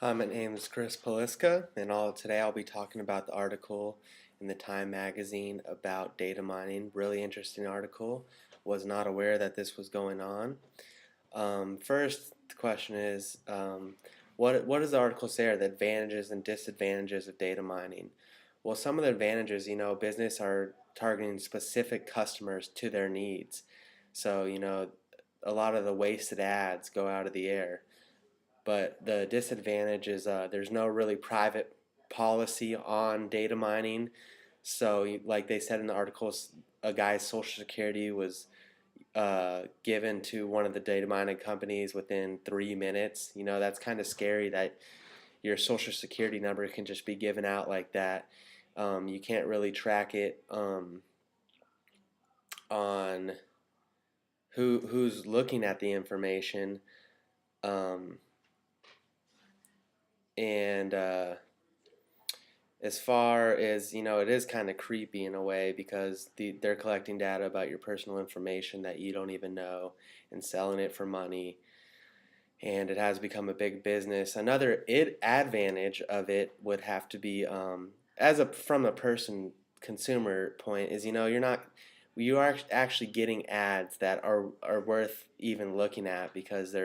Hi, my name is Chris Poliska, and today I'll be talking about the article in the Time magazine about data mining. Really interesting article. Was not aware that this was going on. First, the question is, what does the article say are the advantages and disadvantages of data mining? Well, some of the advantages, business are targeting specific customers to their needs. So, a lot of the wasted ads go out of the air. But the disadvantage is there's no really private policy on data mining. So, like they said in the articles, a guy's social security was given to one of the data mining companies within 3 minutes. That's kind of scary that your social security number can just be given out like that. You can't really track it on who's looking at the information. Um, and As far as it is kind of creepy in a way because they're collecting data about your personal information that you don't even know and selling it for money, and it has become a big business. Another advantage of it would have to be from a person consumer point is you are actually getting ads that are worth even looking at because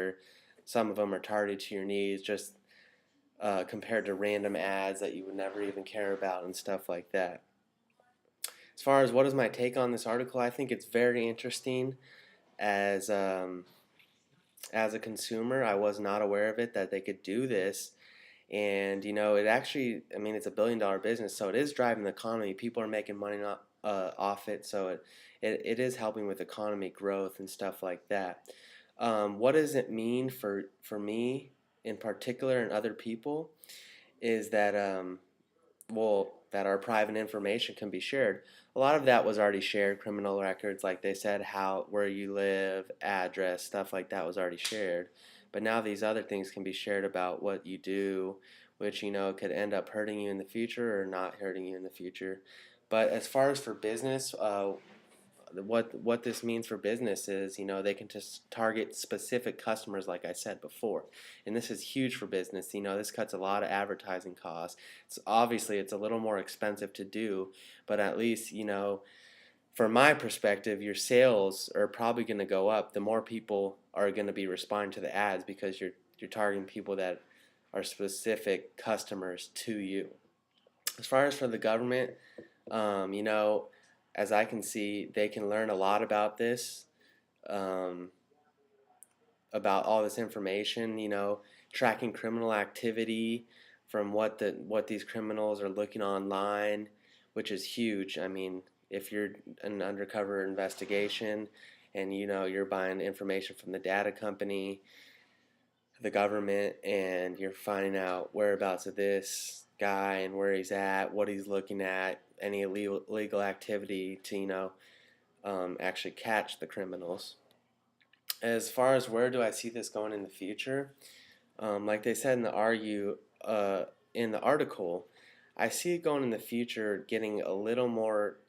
some of them are targeted to your needs, just compared to random ads that you would never even care about and stuff like that. As far as what is my take on this article, I think it's very interesting. As as a consumer, I was not aware of it that they could do this, and it actually, I mean, it's $1 billion business, so it is driving the economy. People are making money off it, so it is helping with economy growth and stuff like that. What does it mean for me in particular and other people? Is that that our private information can be shared. A lot of that was already shared. Criminal records, like they said, how where you live, address, stuff like that was already shared. But now these other things can be shared about what you do, which could end up hurting you in the future or not hurting you in the future. But as far as for business, what this means for business is, they can just target specific customers, like I said before, and this is huge for business. This cuts a lot of advertising costs. It's a little more expensive to do, but at least from my perspective, your sales are probably going to go up. The more people are going to be responding to the ads because you're targeting people that are specific customers to you. As far as for the government, um, you know, as I can see, they can learn a lot about this, um, about all this information. Tracking criminal activity from what these criminals are looking online, which is huge. I mean, if you're an undercover investigation and you're buying information from the data company, the government, and you're finding out whereabouts of this guy and where he's at, what he's looking at, any illegal activity to actually catch the criminals. As far as where do I see this going in the future, like they said in the article, I see it going in the future, getting a little more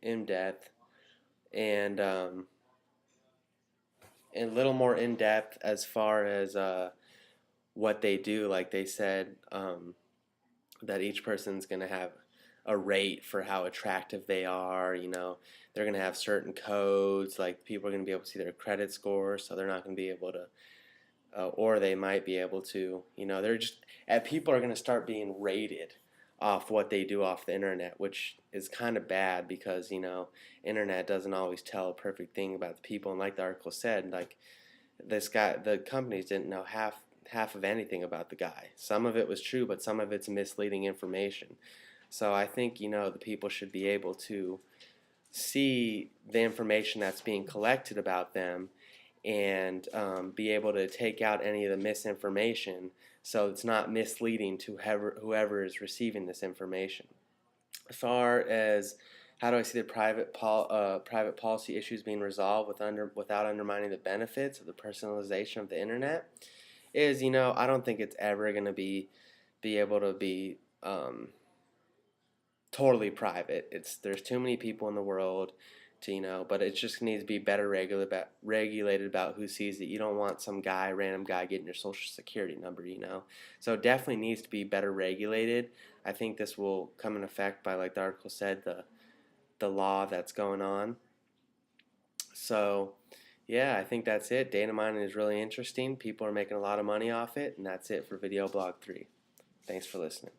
in depth and a little more in depth as far as what they do. Like they said, that each person's going to have a rate for how attractive they are. They're going to have certain codes, like people are going to be able to see their credit score, so they're not going to be able to, or they might be able to, they're just, people are going to start being rated off what they do off the internet, which is kind of bad because, internet doesn't always tell a perfect thing about the people. And like the article said, like this guy, the companies didn't know half of anything about the guy. Some of it was true, but some of it's misleading information. So I think the people should be able to see the information that's being collected about them and be able to take out any of the misinformation so it's not misleading to whoever is receiving this information. As far as how do I see the private policy issues being resolved without undermining the benefits of the personalization of the internet, is I don't think it's ever going to be able to be totally private. There's too many people in the world, to, but it just needs to be better regulated about who sees it. You don't want some random guy getting your social security number. So it definitely needs to be better regulated. I think this will come in effect by, like the article said, the law that's going on. So yeah, I think that's it. Data mining is really interesting. People are making a lot of money off it, and that's it for Video Blog 3. Thanks for listening.